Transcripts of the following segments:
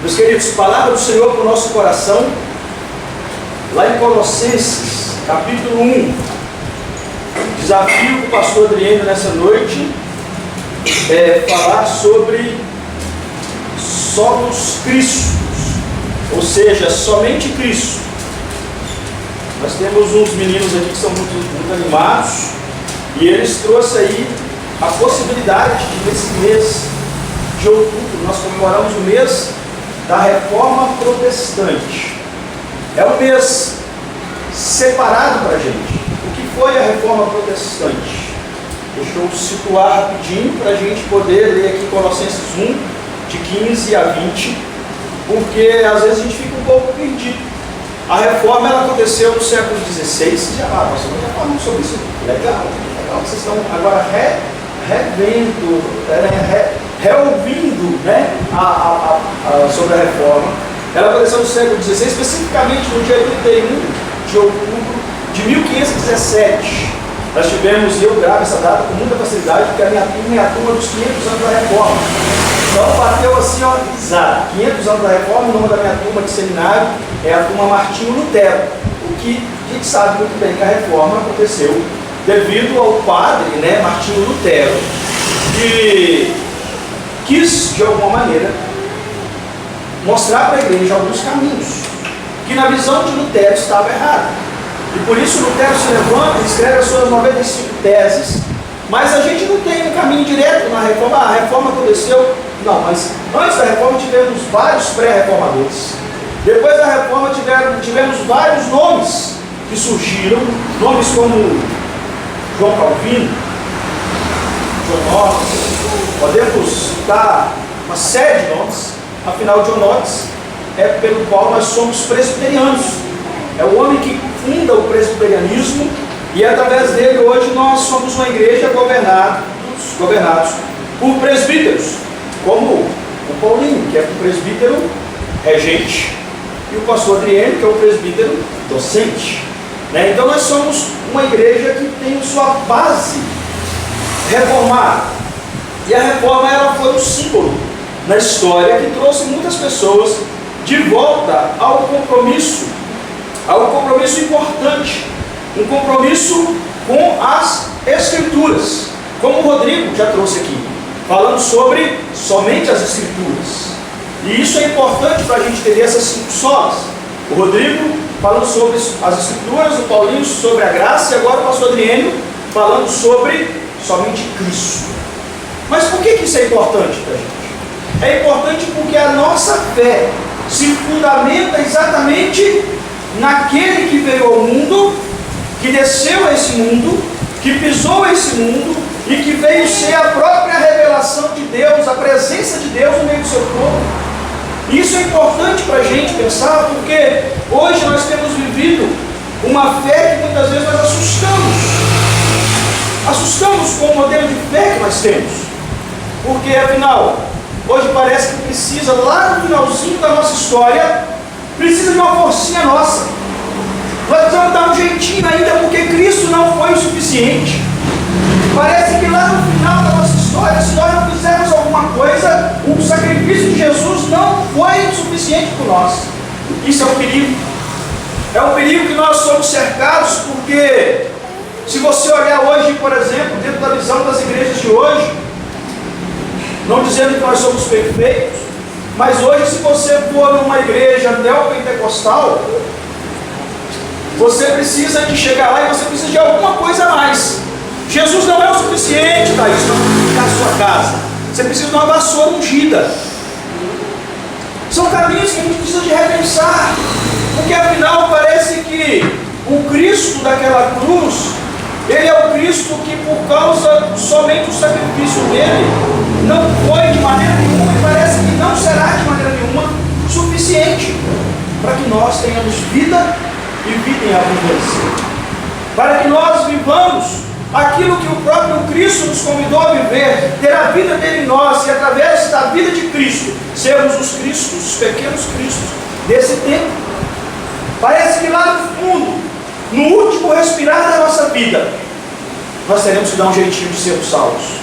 Meus queridos, palavra do Senhor para o nosso coração, lá em Colossenses, capítulo 1. Desafio para o pastor Adriano nessa noite é falar sobre solos Cristos, ou seja, somente Cristo. Nós temos uns meninos aqui que são muito animados e eles trouxeram aí a possibilidade de, nesse mês de outubro, nós comemoramos o mês da Reforma Protestante. É um mês separado para a gente. O que foi a Reforma Protestante? Deixa eu situar rapidinho para a gente poder ler aqui Colossenses 1, de 15 a 20, porque às vezes a gente fica um pouco perdido. A reforma ela aconteceu no século XVI. Vocês já falaram sobre isso? Legal que vocês estão agora reouvindo, né, sobre a reforma. Ela aconteceu no século XVI, especificamente no dia 31 de outubro de 1517. Nós tivemos, e eu gravo essa data com muita facilidade, porque a minha turma é a turma dos 500 anos da reforma. Então bateu assim, ó, exato, 500 anos da reforma. O nome da minha turma de seminário é a turma Martinho Lutero. O que a gente sabe muito bem que a reforma aconteceu devido ao padre, né, Martinho Lutero, que quis, de alguma maneira, mostrar para a igreja alguns caminhos que na visão de Lutero estava errado. E por isso Lutero se levanta e escreve as suas 95 teses, mas a gente não tem um caminho direto na reforma. A reforma aconteceu, não, mas antes da reforma tivemos vários pré-reformadores. Depois da reforma tivemos vários nomes que surgiram, nomes como João Calvino, John Knox, podemos citar uma série de nomes. Afinal, John Knox é pelo qual nós somos presbiterianos. É o homem que funda o presbiterianismo e através dele hoje nós somos uma igreja governados por presbíteros, como o Paulinho, que é o presbítero regente, e o pastor Adriano, que é o presbítero docente. Então nós somos uma igreja que tem sua base reformada. E a reforma ela foi um símbolo na história que trouxe muitas pessoas de volta ao compromisso importante, um compromisso com as Escrituras, como o Rodrigo já trouxe aqui, falando sobre somente as Escrituras. E isso é importante para a gente entender essas 5 solas. O Rodrigo falando sobre as Escrituras, o Paulinho sobre a graça, e agora o pastor Adriano falando sobre somente Cristo. Mas por que isso é importante para a gente? É importante porque a nossa fé se fundamenta exatamente naquele que veio ao mundo, que desceu a esse mundo, que pisou esse mundo e que veio ser a própria revelação de Deus, a presença de Deus no meio do seu povo. Isso é importante para a gente pensar, porque hoje nós temos vivido uma fé que muitas vezes nós assustamos com o modelo de fé que nós temos, porque afinal hoje parece que precisa, lá no finalzinho da nossa história, precisa de uma forcinha nossa. Nós precisamos dar um jeitinho ainda, porque Cristo não foi o suficiente. Parece que lá no final da nossa história, se nós não fizermos alguma coisa, o sacrifício de Jesus não foi o suficiente por nós. Isso é um perigo. É um perigo que nós somos cercados, porque se você olhar hoje, por exemplo, dentro da visão das igrejas de hoje, não dizendo que nós somos perfeitos, mas hoje, se você for numa igreja neopentecostal, você precisa de chegar lá e você precisa de alguma coisa a mais. Jesus não é o suficiente, Thaís, para purificar a sua casa. Você precisa de uma vassoura ungida. São caminhos que a gente precisa de repensar, porque afinal parece que o Cristo daquela cruz, ele é o Cristo que, por causa somente do sacrifício dele, não foi de maneira nenhuma, e parece que não será de maneira nenhuma suficiente para que nós tenhamos vida e vida em abundância, para que nós vivamos aquilo que o próprio Cristo nos convidou a viver, ter a vida dele em nós, e através da vida de Cristo sermos os Cristos, os pequenos Cristos desse tempo. Parece que lá no fundo, no último respirar da nossa vida, nós teremos que dar um jeitinho de sermos salvos.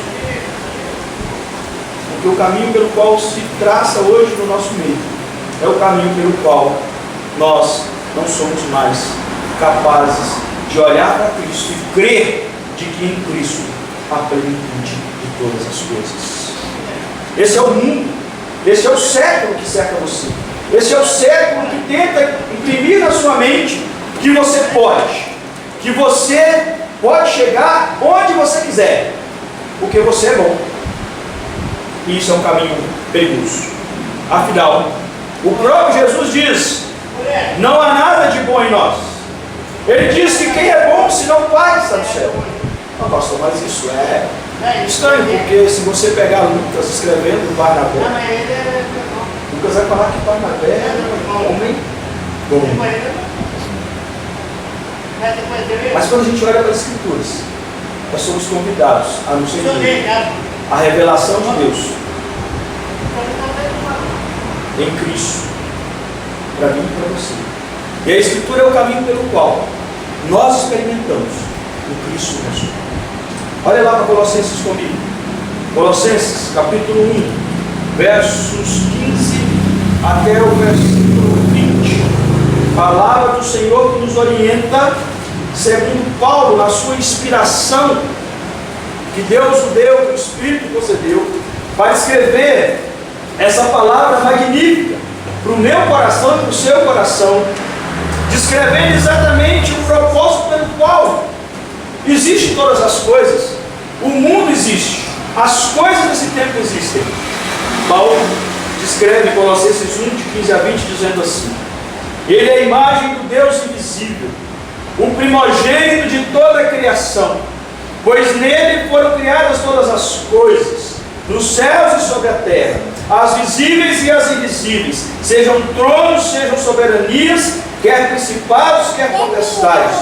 Porque o caminho pelo qual se traça hoje no nosso meio é o caminho pelo qual nós não somos mais capazes de olhar para Cristo e crer de que em Cristo há plenitude de todas as coisas. Esse é o mundo, esse é o século que cerca você. Esse é o século que tenta imprimir na sua mente que você pode chegar onde você quiser, porque você é bom. E isso é um caminho perigoso. Afinal, o próprio Jesus diz: não há nada de bom em nós. Ele diz que quem é bom senão o Pai está no céu. Não, pastor, mas isso é estranho, porque se você pegar Lucas escrevendo Barnabé, Lucas vai falar que Barnabé é um homem bom. Mas quando a gente olha para as Escrituras, nós somos convidados a nos seguir a revelação de Deus em Cristo, para mim e para você. E a Escritura é o caminho pelo qual nós experimentamos o Cristo nosso. Olha lá para Colossenses comigo. Colossenses, capítulo 1, versos 15 até o versículo 20. Palavra do Senhor que nos orienta, segundo Paulo, na sua inspiração, que Deus o deu, que o Espírito concedeu, para escrever essa palavra magnífica para o meu coração e para o seu coração, descrevendo exatamente o propósito pelo qual existem todas as coisas. O mundo existe, as coisas desse tempo existem. Paulo descreve Colossenses 1, de 15 a 20, dizendo assim: Ele é a imagem do Deus invisível, o primogênito de toda a criação, pois nele foram criadas todas as coisas, nos céus e sobre a terra, as visíveis e as invisíveis, sejam tronos, sejam soberanias, quer principados, quer potestades.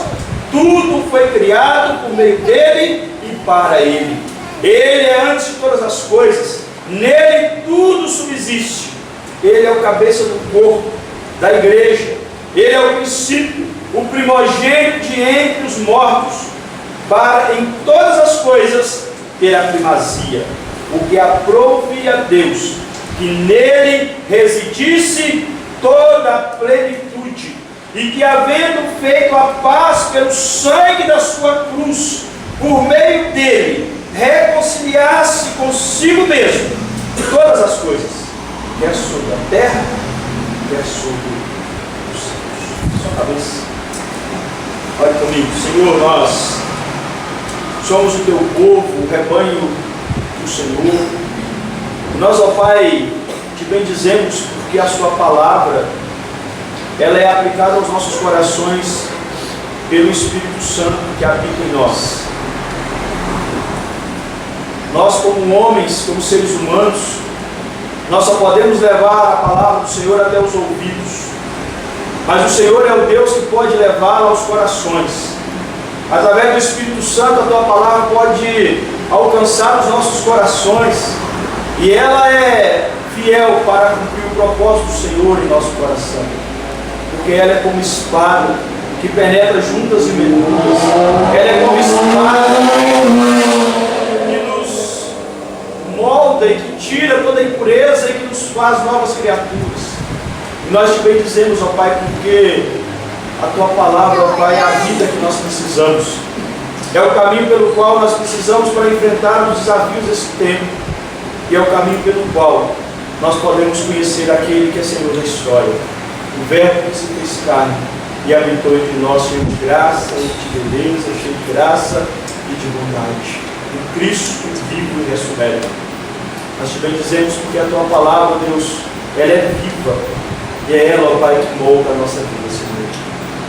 Tudo foi criado por meio dele e para ele. Ele é antes de todas as coisas, nele tudo subsiste. Ele é o cabeça do corpo, da igreja. Ele é o princípio, o primogênito de entre os mortos, para em todas as coisas ter a primazia, o que aprouve a Deus, que nele residisse toda a plenitude, e que, havendo feito a paz pelo sangue da sua cruz, por meio dele, reconciliasse consigo mesmo todas as coisas, quer sobre a terra, quer sobre os céus. Sua cabeça. Olha comigo. Senhor, nós somos o teu povo, o rebanho do Senhor. Nós, ó Pai, te bendizemos porque a sua palavra, ela é aplicada aos nossos corações pelo Espírito Santo que habita em nós. Nós, como homens, como seres humanos, nós só podemos levar a palavra do Senhor até os ouvidos, mas o Senhor é o Deus que pode levá-la aos corações. Através do Espírito Santo, a tua palavra pode alcançar os nossos corações, e ela é fiel para cumprir o propósito do Senhor em nosso coração, porque ela é como espada que penetra juntas e medulas. Ela é como espada que nos molda e que tira toda a impureza e que nos faz novas criaturas. E nós te bendizemos, ó Pai, porque a tua palavra, ó Pai, é a vida que nós precisamos. É o caminho pelo qual nós precisamos para enfrentar os desafios desse tempo. E é o caminho pelo qual nós podemos conhecer aquele que é Senhor da história, o Verbo que se fez carne e habitou entre nós, cheio de graça e de beleza, cheio de graça e de bondade, o Cristo vivo e ressurreto. Nós te bendizemos porque a tua palavra, Deus, ela é viva, e é ela, ó Pai, que molda a nossa vida, Senhor.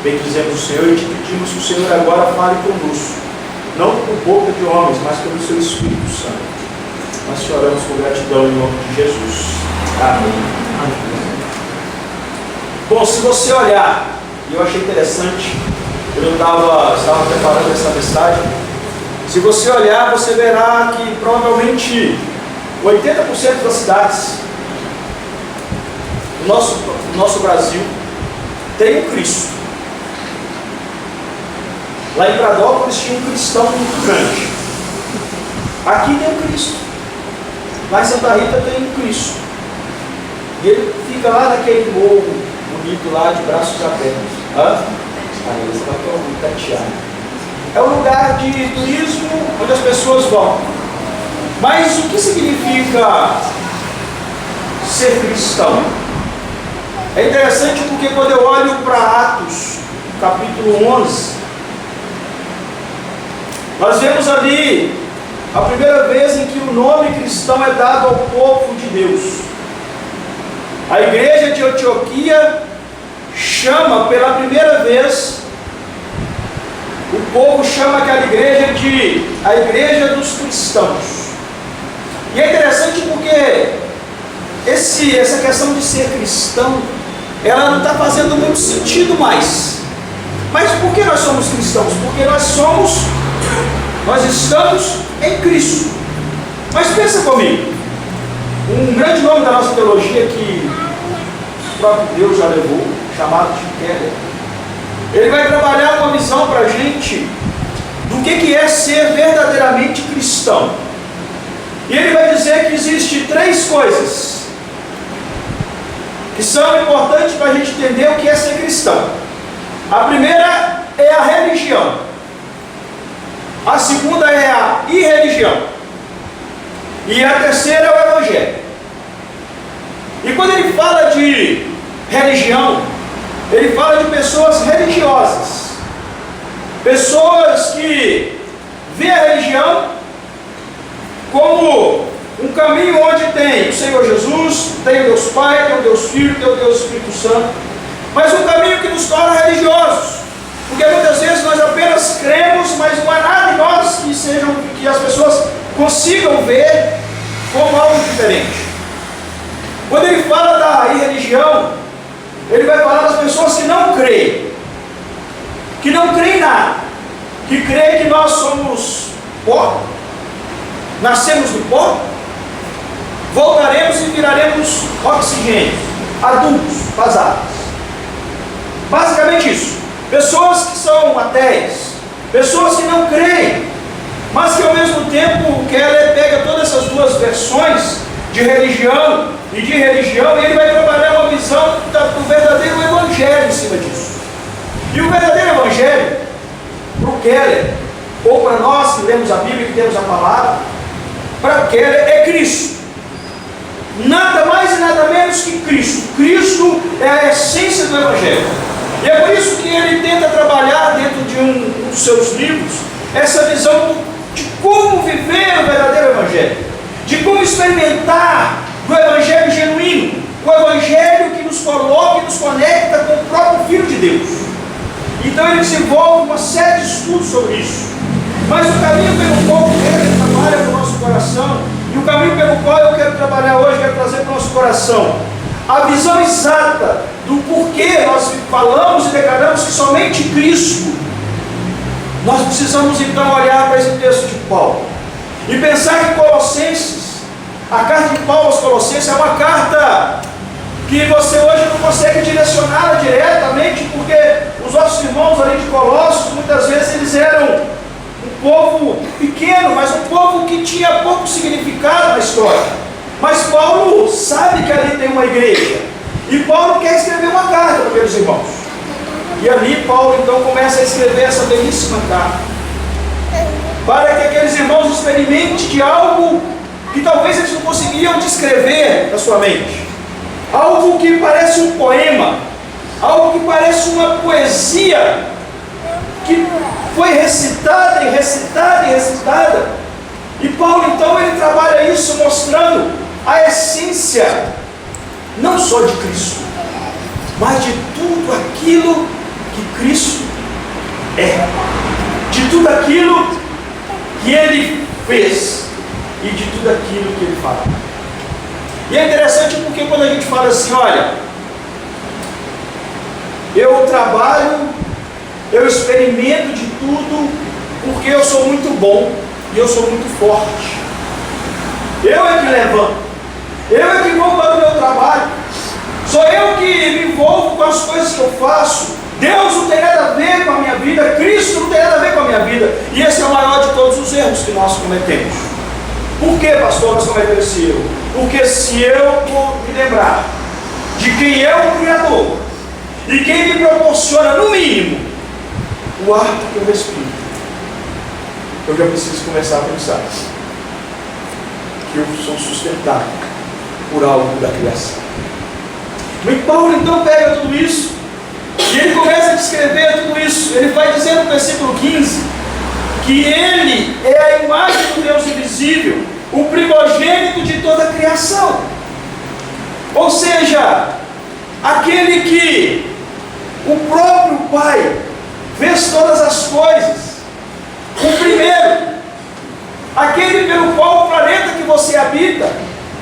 Bendizemos o Senhor e te pedimos que o Senhor agora fale conosco, não por boca de homens, mas pelo seu Espírito Santo. Nós te oramos com gratidão em nome de Jesus. Amém. Amém. Bom, se você olhar, e eu achei interessante, eu estava preparando essa mensagem, se você olhar, você verá que provavelmente 80% das cidades do nosso Brasil tem um Cristo. Lá em Pradópolis tinha um cristão muito grande. Aqui tem um Cristo. Lá em Santa Rita tem um Cristo. E ele fica lá naquele morro bonito lá, de braços abertos. Aí você vai ter tateado. É um lugar de turismo onde as pessoas vão. Mas o que significa ser cristão? É interessante porque quando eu olho para Atos, capítulo 11, nós vemos ali a primeira vez em que o nome cristão é dado ao povo de Deus. A igreja de Antioquia chama pela primeira vez, o povo chama aquela igreja de a igreja dos cristãos. E é interessante porque essa questão de ser cristão, ela não está fazendo muito sentido mais. Mas por que nós somos cristãos? Porque nós estamos em Cristo. Mas pensa comigo, um grande nome da nossa teologia que o próprio Deus já levou, chamado de Keller, ele vai trabalhar uma visão para a gente do que é ser verdadeiramente cristão. E ele vai dizer que existe 3 coisas que são importantes para a gente entender o que é ser cristão. A primeira é a religião. A segunda é a irreligião. E a terceira é o evangelho. E quando ele fala de religião, ele fala de pessoas religiosas. Pessoas que vê a religião como um caminho onde tem o Senhor Jesus, tem o Deus Pai, tem o Deus Filho, tem o Deus Espírito Santo, mas um caminho que nos torna religiosos, porque muitas vezes nós apenas cremos, mas não há nada em nós que as pessoas consigam ver como algo diferente. Quando ele fala da irreligião, ele vai falar das pessoas que não creem em nada, que creem que nós somos pó, nascemos do pó, voltaremos e viraremos oxigênio, adultos, vazados. Basicamente isso. Pessoas que são ateias, pessoas que não creem, mas que ao mesmo tempo Keller pega todas essas duas versões de religião e de religião, e ele vai trabalhar uma visão do verdadeiro evangelho em cima disso. E o verdadeiro evangelho, para o Keller, ou para nós que lemos a Bíblia, que temos a palavra, para Keller é Cristo. Nada mais e nada menos que Cristo. Cristo é a essência do evangelho. E é por isso que ele tenta trabalhar dentro de um dos seus livros essa visão de como viver o verdadeiro evangelho, de como experimentar o evangelho genuíno, o evangelho que nos coloca e nos conecta com o próprio Filho de Deus. Então ele desenvolve uma série de estudos sobre isso. Mas o caminho pelo qual ele trabalha para o nosso coração, e o caminho pelo qual eu quero trabalhar hoje, quero trazer para o nosso coração a visão exata do porquê nós falamos e declaramos que somente Cristo. Nós precisamos então olhar para esse texto de Paulo e pensar que Colossenses, a carta de Paulo aos Colossenses, é uma carta que você hoje não consegue direcioná-la diretamente, porque os nossos irmãos ali de Colossos, muitas vezes eles eram um povo pequeno, mas um povo que tinha pouco significado na história. Mas Paulo sabe que ali tem uma igreja, e Paulo quer escrever uma carta para aqueles irmãos. E ali Paulo então começa a escrever essa belíssima carta, para que aqueles irmãos experimentem de algo que talvez eles não conseguiam descrever na sua mente. Algo que parece um poema, algo que parece uma poesia, que foi recitada e recitada e recitada. E Paulo então ele trabalha isso mostrando a essência, não só de Cristo, mas de tudo aquilo que Cristo é, de tudo aquilo que Ele fez e de tudo aquilo que Ele fala. E é interessante porque quando a gente fala assim, olha, eu trabalho, eu experimento de tudo porque eu sou muito bom e eu sou muito forte. Eu é que levanto, eu é que vou para o meu trabalho, sou eu que me envolvo com as coisas que eu faço. Deus não tem nada a ver com a minha vida, Cristo não tem nada a ver com a minha vida. E esse é o maior de todos os erros que nós cometemos. Por que, pastor, nós cometemos esse erro? Porque se eu me lembrar de quem é o Criador e quem me proporciona, no mínimo, o ar que eu respiro, eu já preciso começar a pensar que eu sou sustentado por algo da criação. Mas Paulo então pega tudo isso e ele começa a descrever tudo isso. Ele vai dizendo no versículo 15 que ele é a imagem do Deus invisível, o primogênito de toda a criação. Ou seja, aquele que o próprio Pai fez todas as coisas, o primeiro, aquele pelo qual o planeta que você habita,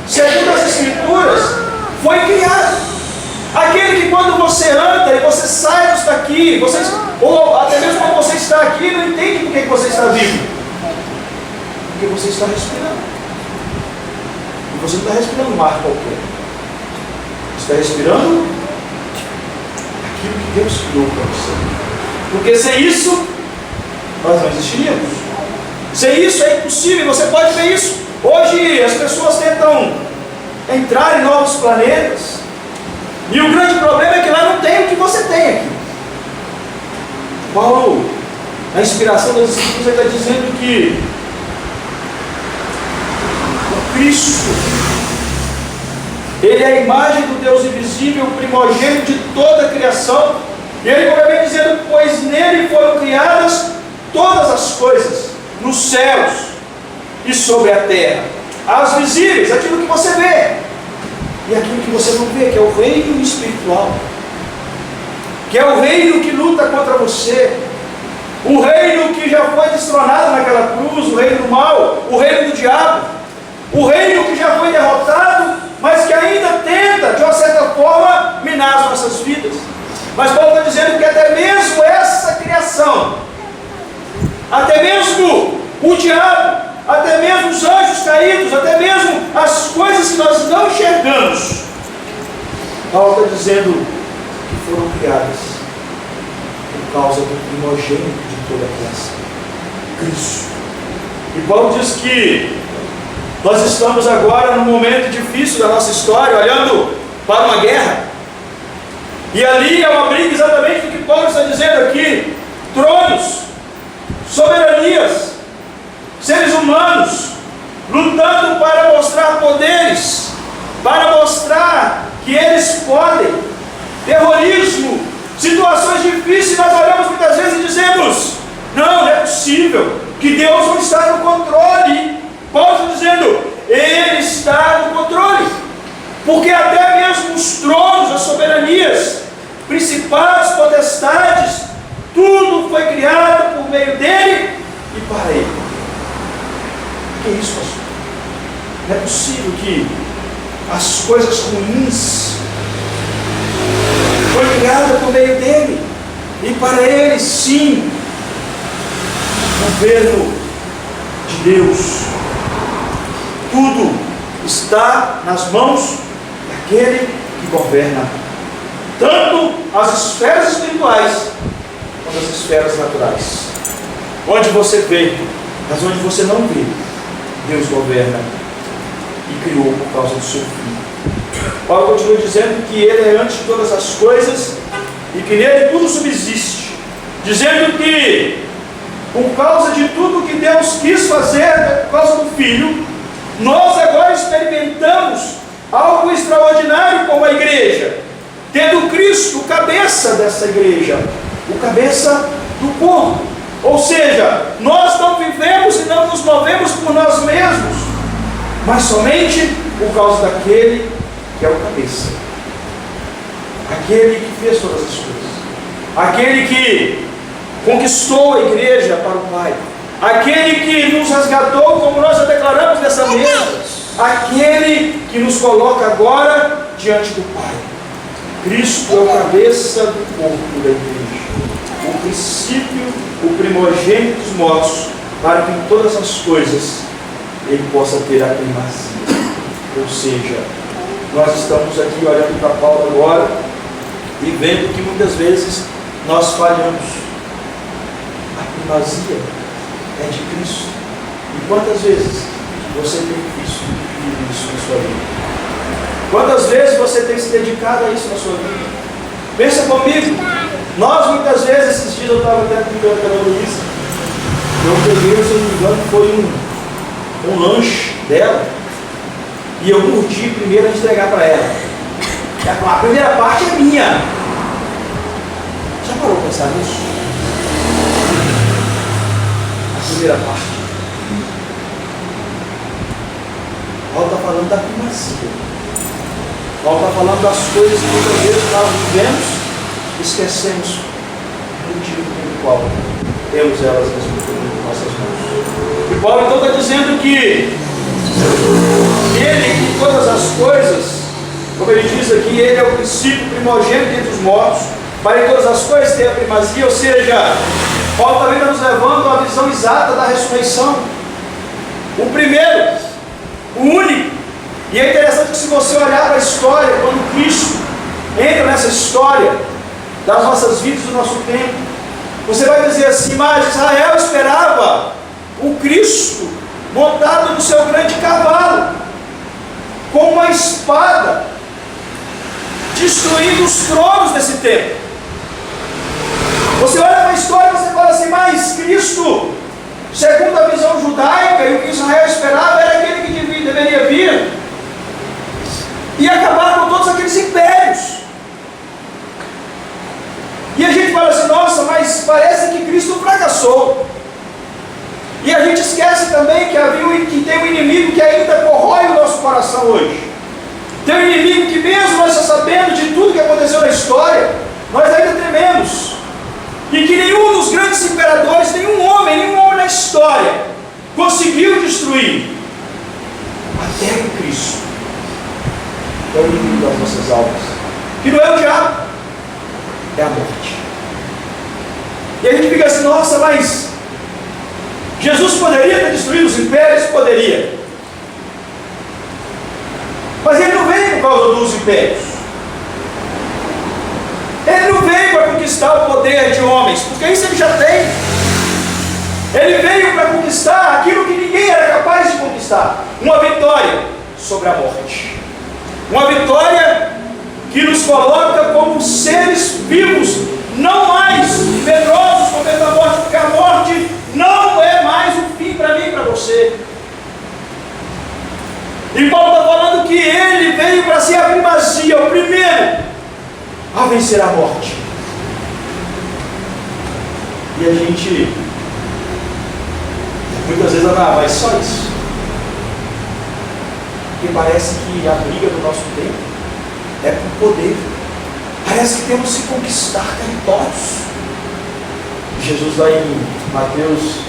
segundo as Escrituras, foi criado. Aquele que quando você anda e você sai disso daqui, ou até mesmo quando você está aqui, não entende por que você está vivo. Porque você está respirando. E você não está respirando um ar qualquer. Você está respirando aquilo que Deus criou para você. Porque sem isso, nós não existiríamos. Sem isso é impossível. Você pode ver isso. Hoje as pessoas tentam entrar em novos planetas. E o grande problema é que lá não tem o que você tem aqui. Paulo, na inspiração das Escrituras, ele está dizendo que o Cristo, ele é a imagem do Deus invisível, o primogênito de toda a criação. E ele vai dizendo, pois nele foram criadas todas as coisas, nos céus e sobre a terra. As visíveis, aquilo que você vê, e aquilo que você não vê, que é o reino espiritual, que é o reino que luta contra você, o reino que já foi destronado naquela cruz, o reino do mal, o reino do diabo, o reino que já foi derrotado, mas que ainda tenta, de uma certa forma, minar as nossas vidas. Mas Paulo está dizendo que até mesmo essa criação, até mesmo o diabo, até mesmo os anjos caídos, até mesmo as coisas que nós não enxergamos, Paulo está dizendo que foram criadas por causa do primogênito de toda a criação, Cristo. E Paulo diz que nós estamos agora num momento difícil da nossa história, olhando para uma guerra, e ali é uma briga exatamente do que Paulo está dizendo aqui: tronos, soberanias, seres humanos lutando para mostrar poderes, para mostrar que eles podem, terrorismo, situações difíceis. Nós olhamos muitas vezes e dizemos: não é possível, que Deus não está no controle. Paulo está dizendo: Ele está no controle, porque até mesmo os tronos, as soberanias, principados, potestades, tudo foi criado por meio dele e para ele. Que é isso, pastor? Não é possível que as coisas ruins foi criada por meio dele e para ele, sim. O governo de Deus, tudo está nas mãos daquele que governa tanto as esferas espirituais quanto as esferas naturais. Onde você vê, mas onde você não vê, Deus governa e criou por causa do seu Filho. Paulo continua dizendo que Ele é antes de todas as coisas e que nele tudo subsiste, dizendo que por causa de tudo que Deus quis fazer, por causa do Filho, nós agora experimentamos algo extraordinário como a igreja, tendo Cristo, o cabeça dessa igreja, o cabeça do corpo. Ou seja, nós não vivemos e não nos movemos por nós mesmos, mas somente por causa daquele que é o cabeça, aquele que fez todas as coisas, aquele que conquistou a igreja para o Pai, aquele que nos resgatou, como nós já declaramos nessa mesa, aquele que nos coloca agora diante do Pai. Cristo é o cabeça do corpo da igreja, o princípio, o primogênito dos mortos, para que em todas as coisas ele possa ter a primazia. Ou seja, nós estamos aqui olhando para Paulo agora e vendo que muitas vezes nós falhamos. A primazia é de Cristo. E quantas vezes você tem visto isso na sua vida? Quantas vezes você tem se dedicado a isso na sua vida? Pensa comigo. Nós muitas vezes, esses dias eu estava até brincando com a Luísa. Eu peguei, se eu não me engano, foi um lanche dela. E eu curti primeiro a entregar para ela. Ela falou, a primeira parte é minha. Já parou para pensar nisso? A primeira parte. Paulo está falando da primazia. Paulo está falando das coisas que muitas vezes nós vivemos, esquecemos do motivo pelo qual temos elas em nossas mãos. E Paulo então está dizendo que ele, em todas as coisas, como ele diz aqui, ele é o princípio primogênito entre os mortos, para em todas as coisas ter a primazia, ou seja, Paulo também está nos levando à visão exata da ressurreição. O primeiro, o único. E é interessante que se você olhar para a história, quando Cristo entra nessa história das nossas vidas, do nosso tempo, você vai dizer assim, mas Israel esperava o Cristo montado no seu grande cavalo, com uma espada, destruindo os tronos desse tempo. Você olha para a história e você fala assim, mas Cristo, segundo a visão judaica, e o que Israel esperava, era aquele que deveria vir e acabar com todos aqueles impérios. E a gente fala assim, nossa, mas parece que Cristo fracassou. E a gente esquece também que tem um inimigo que ainda corrói o nosso coração hoje. Tem um inimigo que mesmo nós sabendo de tudo que aconteceu na história, nós ainda tememos. E que nenhum dos grandes imperadores, nenhum homem na história conseguiu destruir. Até o Cristo. É o inimigo das nossas almas. Que não é o diabo, é a morte. E a gente fica assim, nossa, mas Jesus poderia ter destruído os impérios? Poderia. Mas ele não veio por causa dos impérios. Ele não veio para conquistar o poder de homens, porque isso ele já tem. Ele veio para conquistar aquilo que ninguém era capaz de conquistar. Uma vitória sobre a morte. Uma vitória que nos coloca como seres vivos, não mais medrosos com medo da morte, porque a morte não é mais o fim para mim e para você. E Paulo está falando que ele veio para ser a primazia, o primeiro a vencer a morte. E a gente muitas vezes mas só isso. Porque parece que a briga do nosso tempo é por poder. Parece que temos que conquistar territórios. Jesus lá em Mateus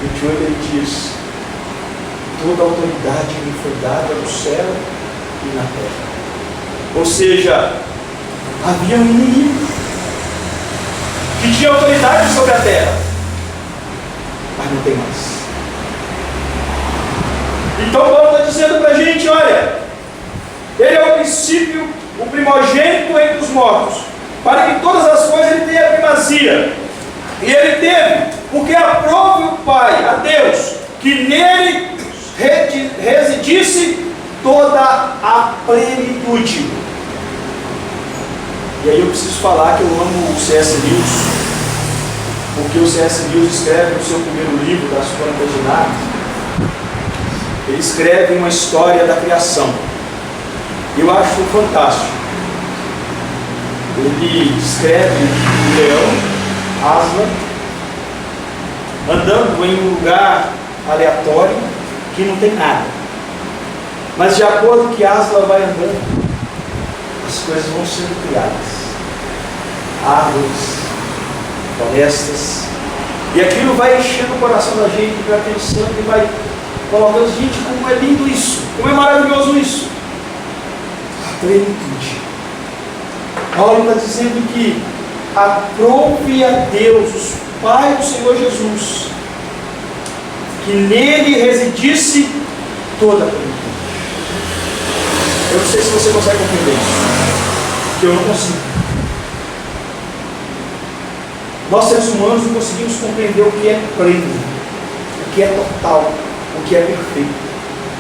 28 ele diz, toda a autoridade me foi dada no céu e na terra. Ou seja, havia um inimigo que tinha autoridade sobre a terra, mas não tem mais. Então Paulo está dizendo para a gente, olha, ele é o princípio, o primogênito entre os mortos, para que em todas as coisas ele tenha primazia. E ele teve, porque aprove o Pai, a Deus, que nele residisse toda a plenitude. E aí eu preciso falar que eu amo o C.S. Lewis, porque o C.S. Lewis escreve no seu primeiro livro, das Crônicas de Nárnia, ele escreve uma história da criação. Eu acho fantástico. Ele escreve um leão, Aslan, andando em um lugar aleatório que não tem nada. Mas de acordo que Aslan vai andando, as coisas vão sendo criadas. Árvores, florestas. E aquilo vai enchendo o coração da gente, vai pensando e vai colocando, gente, como é lindo isso, como é maravilhoso isso. A plenitude. Paulo está dizendo que aprove a Deus, o Pai do Senhor Jesus, que nele residisse toda a plenitude. Eu não sei se você consegue compreender isso, que eu não consigo. Nós seres humanos não conseguimos compreender o que é pleno, o que é total, o que é perfeito.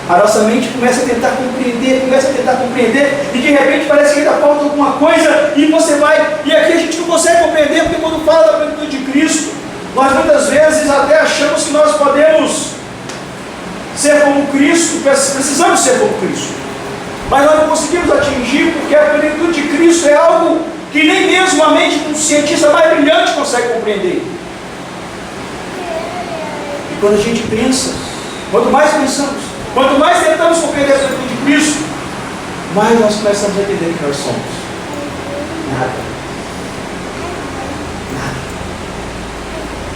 A nossa mente começa a tentar compreender, e de repente parece que ainda falta alguma coisa, e você vai, e aqui a gente não consegue compreender, porque quando fala da plenitude de Cristo, nós muitas vezes até achamos que nós podemos ser como Cristo, precisamos ser como Cristo, mas nós não conseguimos atingir, porque a plenitude de Cristo é algo que nem mesmo a mente de um cientista mais brilhante consegue compreender. E quando a gente pensa, quanto mais pensamos, quanto mais tentamos compreender a plenitude de Cristo, mais nós começamos a entender que nós somos nada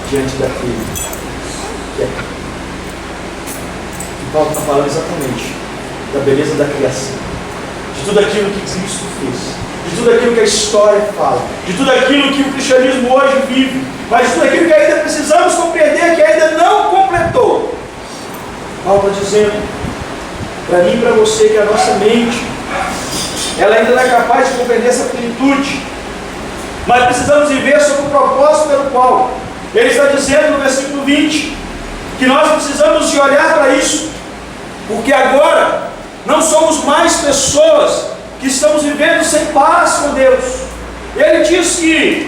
diante daquilo que é. E Paulo está falando exatamente da beleza da criação, de tudo aquilo que Cristo fez, de tudo aquilo que a história fala, de tudo aquilo que o cristianismo hoje vive, mas de tudo aquilo que ainda precisamos compreender, que ainda não completou. Paulo está dizendo para mim e para você que a nossa mente, ela ainda não é capaz de compreender essa plenitude, mas precisamos viver sobre o propósito pelo qual ele está dizendo no versículo 20, que nós precisamos de olhar para isso, porque agora não somos mais pessoas que estamos vivendo sem paz com Deus. Ele diz que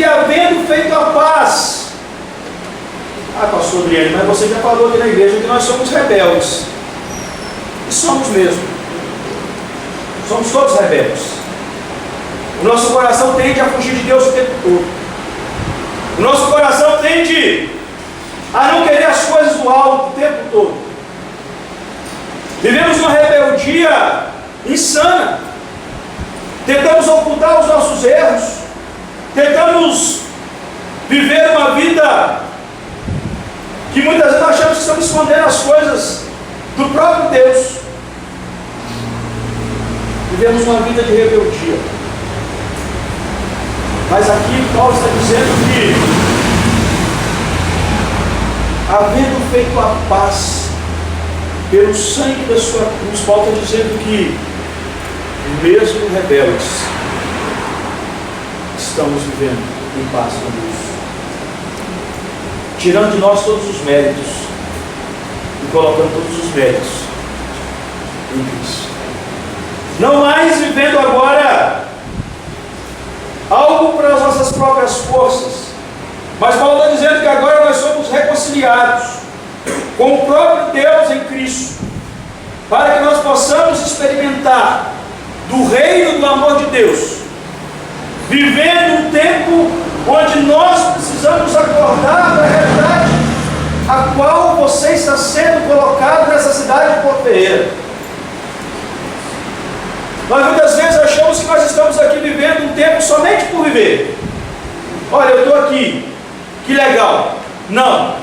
havendo feito a paz, pastor Adriano, mas você já falou aqui na igreja que nós somos rebeldes, e somos mesmo, somos todos rebeldes. O nosso coração tende a fugir de Deus o tempo todo, o nosso coração tende a não querer as coisas do alto o tempo todo. Vivemos uma rebeldia insana, tentamos ocultar os nossos erros, tentamos viver uma vida que muitas vezes nós achamos que estamos escondendo as coisas do próprio Deus. Vivemos uma vida de rebeldia, mas aqui Paulo está dizendo que, havendo feito a paz pelo sangue da sua cruz, Paulo está dizendo que, mesmo rebeldes, estamos vivendo em paz com Deus, tirando de nós todos os méritos e colocando todos os méritos em Cristo. Não mais vivendo agora algo para as nossas próprias forças, mas Paulo está dizendo que agora nós somos reconciliados com o próprio Deus em Cristo, para que nós possamos experimentar do reino do amor de Deus, vivendo um tempo onde nós precisamos acordar para a realidade a qual você está sendo colocado nessa cidade de Porto Ferreira. Nós muitas vezes achamos que nós estamos aqui vivendo um tempo somente por viver. Olha, eu estou aqui, que legal. Não,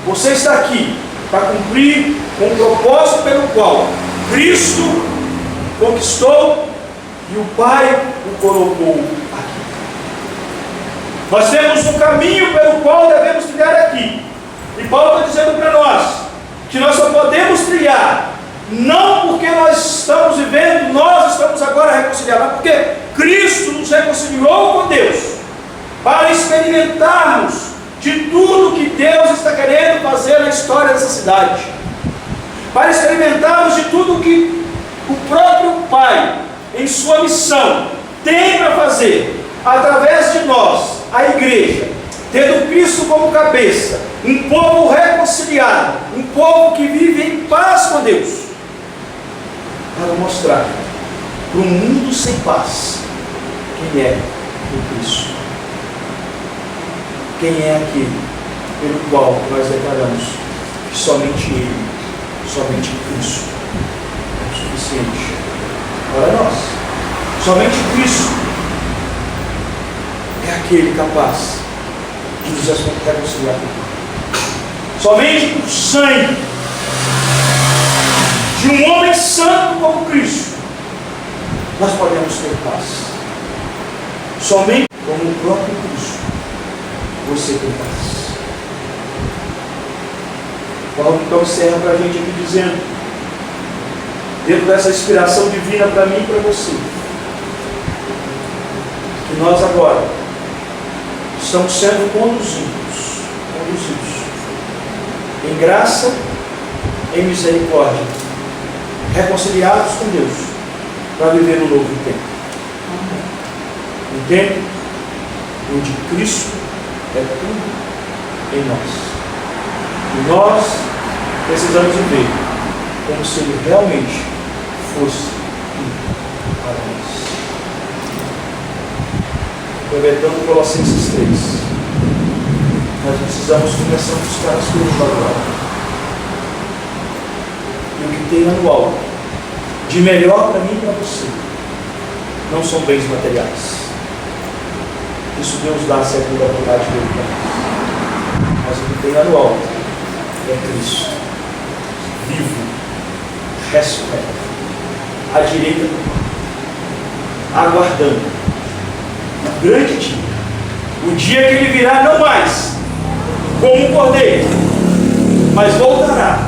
você está aqui para cumprir com o propósito pelo qual Cristo conquistou e o Pai o colocou aqui. Nós temos um caminho pelo qual devemos trilhar aqui, e Paulo está dizendo para nós que nós só podemos trilhar não porque nós estamos vivendo, nós estamos agora reconciliados, mas porque Cristo nos reconciliou com Deus, para experimentarmos de tudo que Deus está querendo fazer na história dessa cidade, para experimentarmos de tudo que o próprio Pai, em sua missão, tem para fazer através de nós, a igreja, tendo Cristo como cabeça, um povo reconciliado, um povo que vive em paz com Deus, para mostrar para um mundo sem paz quem é o Cristo, quem é aquele pelo qual nós declaramos que somente Ele, somente Cristo é o suficiente para nós. Somente Cristo é aquele capaz de nos reconciliar com Deus. Somente por sangue de um homem santo como Cristo nós podemos ter paz. Somente como o próprio Cristo você tem paz. Paulo então encerra para a gente aqui dizendo, dentro dessa inspiração divina para mim e para você, que nós agora estamos sendo conduzidos em graça, em misericórdia, reconciliados com Deus, para viver no novo tempo. Um tempo onde Cristo é tudo em nós. E nós precisamos viver como se Ele realmente fosse tudo para nós. Aproveitando Colossenses 3, nós precisamos começar a buscar as coisas lá do alto. E o que tem lá no alto, de melhor para mim e para você, não são bens materiais. Isso Deus dá segundo a vontade dele para nós. Mas o que tem lá no alto é Cristo, vivo, ressurreto, à direita do Pai, aguardando o grande dia, o dia que Ele virá não mais como um cordeiro, mas voltará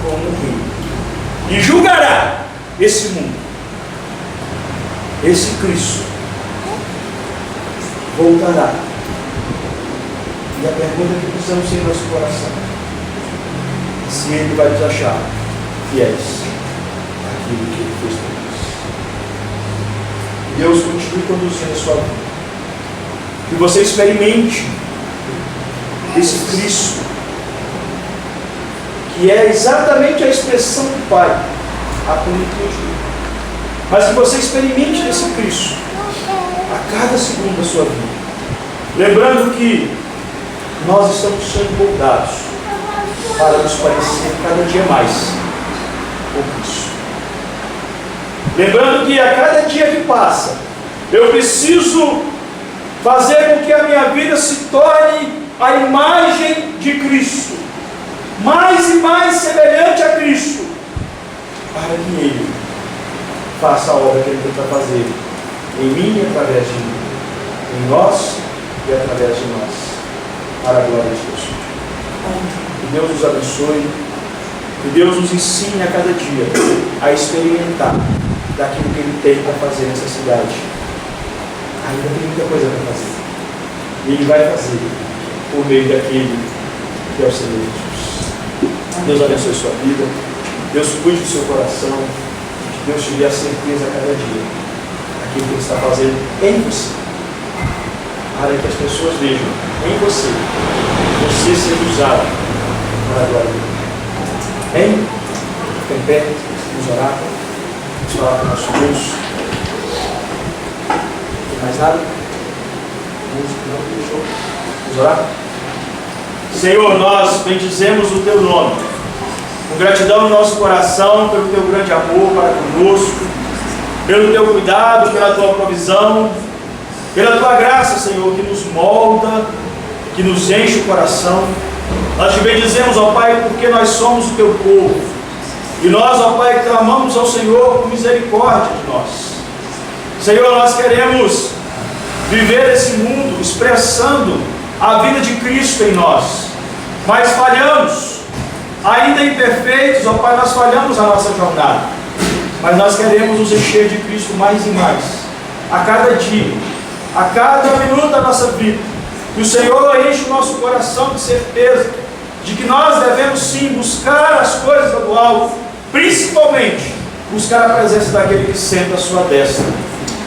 como um rei e julgará esse mundo. Esse Cristo voltará. E a pergunta que precisamos ter em nosso coração é se Ele vai nos achar fiéis àquilo que Ele fez por nós. Deus continue conduzindo a sua vida. Que você experimente esse Cristo, que é exatamente a expressão do Pai, a plenitude. Mas que você experimente esse Cristo a cada segundo da sua vida. Lembrando que nós estamos sendo moldados para nos parecer cada dia mais com Cristo. Lembrando que a cada dia que passa, eu preciso fazer com que a minha vida se torne a imagem de Cristo, mais e mais semelhante a Cristo, para que Ele faça a obra que Ele tem para fazer em mim e através de mim, em nós e através de nós, para a glória de Deus. Que Deus nos abençoe, que Deus nos ensine a cada dia a experimentar daquilo que Ele tem para fazer nessa cidade. Ainda tem muita coisa para fazer. E Ele vai fazer por meio daquele que é o Senhor Jesus. Deus abençoe sua vida. Deus cuide do seu coração. Que Deus te dê a certeza a cada dia daquilo que Ele está fazendo em você. Para que as pessoas vejam em você sendo usado para a glória de Deus. Amém? Fica em pé, vamos orar. Vamos falar com o nosso Deus. Mais nada? Vamos orar? Senhor, nós bendizemos o Teu nome, com gratidão no nosso coração, pelo Teu grande amor para conosco, pelo Teu cuidado, pela Tua provisão, pela Tua graça, Senhor, que nos molda, que nos enche o coração. Nós Te bendizemos, ó Pai, porque nós somos o Teu povo, e nós, ó Pai, clamamos ao Senhor com misericórdia de nós. Senhor, nós queremos viver esse mundo expressando a vida de Cristo em nós, mas falhamos, ainda imperfeitos, ó Pai, nós falhamos a nossa jornada, mas nós queremos nos encher de Cristo mais e mais, a cada dia, a cada minuto da nossa vida, que o Senhor enche o nosso coração de certeza, de que nós devemos sim buscar as coisas do alto, principalmente buscar a presença daquele que senta à sua destra,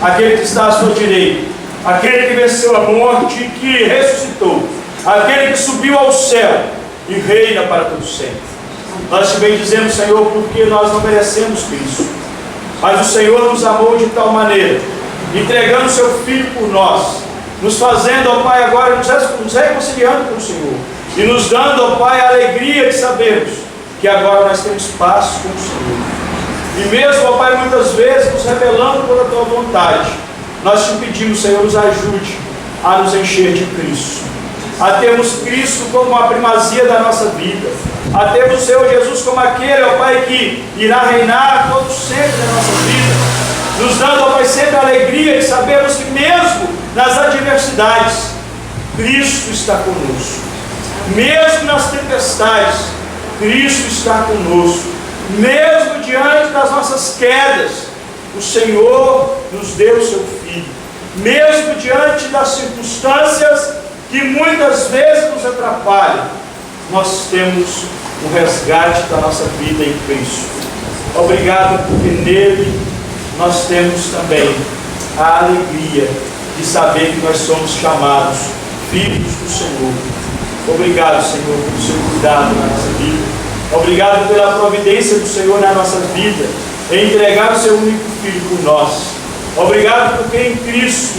aquele que está à sua direita, aquele que venceu a morte e que ressuscitou, aquele que subiu ao céu e reina para todo sempre. Nós Te bendizemos, Senhor, porque nós não merecemos Cristo, mas o Senhor nos amou de tal maneira, entregando o Seu Filho por nós, nos fazendo, ó Pai, agora nos reconciliando com o Senhor, e nos dando, ó Pai, a alegria de sabermos que agora nós temos paz com o Senhor. E mesmo, ó Pai, muitas vezes nos rebelando pela Tua vontade, nós Te pedimos, Senhor, nos ajude a nos encher de Cristo, a termos Cristo como a primazia da nossa vida, a termos o Senhor Jesus como aquele, ó Pai, que irá reinar todo sempre na nossa vida, nos dando, ó Pai, sempre a alegria de sabermos que mesmo nas adversidades, Cristo está conosco, mesmo nas tempestades, Cristo está conosco, mesmo diante das nossas quedas, o Senhor nos deu o Seu Filho, mesmo diante das circunstâncias que muitas vezes nos atrapalham, nós temos o resgate da nossa vida em Cristo. Obrigado porque nele nós temos também a alegria de saber que nós somos chamados filhos do Senhor. Obrigado, Senhor, pelo seu cuidado na nossa vida. Obrigado pela providência do Senhor na nossa vida, em entregar o seu único Filho por nós. Obrigado porque em Cristo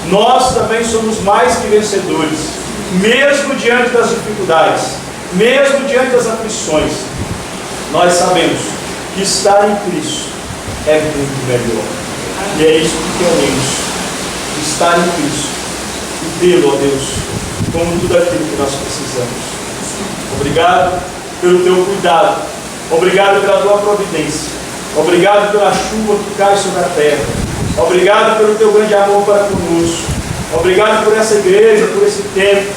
nós também somos mais que vencedores, mesmo diante das dificuldades, mesmo diante das aflições. Nós sabemos que estar em Cristo é muito melhor. E é isso que queremos, estar em Cristo e tê-lo, ó Deus, como tudo aquilo que nós precisamos. Obrigado pelo teu cuidado, obrigado pela tua providência, obrigado pela chuva que cai sobre a terra, obrigado pelo teu grande amor para conosco, obrigado por essa igreja, por esse tempo,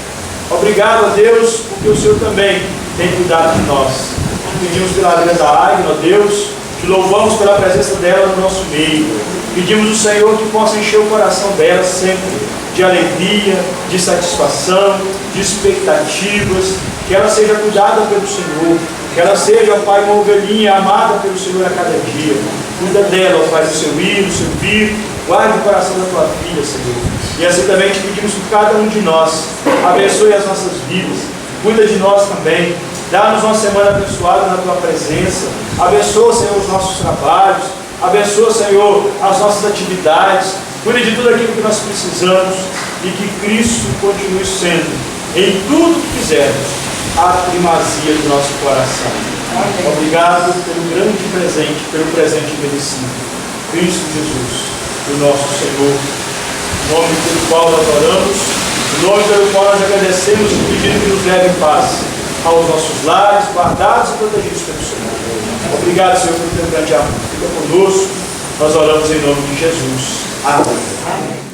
obrigado a Deus, porque o Senhor também tem cuidado de nós. Pedimos pela vida da Agnes, ó Deus, te louvamos pela presença dela no nosso meio. Pedimos ao Senhor que possa encher o coração dela sempre de alegria, de satisfação, de expectativas, que ela seja cuidada pelo Senhor, que ela seja, Pai, uma ovelhinha amada pelo Senhor a cada dia. Cuida dela, ó Pai, do seu ir, do seu vir, guarde o coração da tua filha, Senhor. E assim também te pedimos por cada um de nós, abençoe as nossas vidas, cuida de nós também, dá-nos uma semana abençoada na tua presença, abençoa, Senhor, os nossos trabalhos, abençoa, Senhor, as nossas atividades, cuide de tudo aquilo que nós precisamos e que Cristo continue sendo, em tudo que fizermos, a primazia do nosso coração. Amém. Obrigado pelo grande presente, pelo presente merecido, Cristo Jesus, o nosso Senhor, o nome pelo qual nós oramos, o nome pelo qual nós agradecemos e pedimos que nos leve em paz aos nossos lares, guardados e protegidos pelo Senhor. Obrigado, Senhor, pelo teu grande amor. Fica conosco, nós oramos em nome de Jesus. Amém. Amém.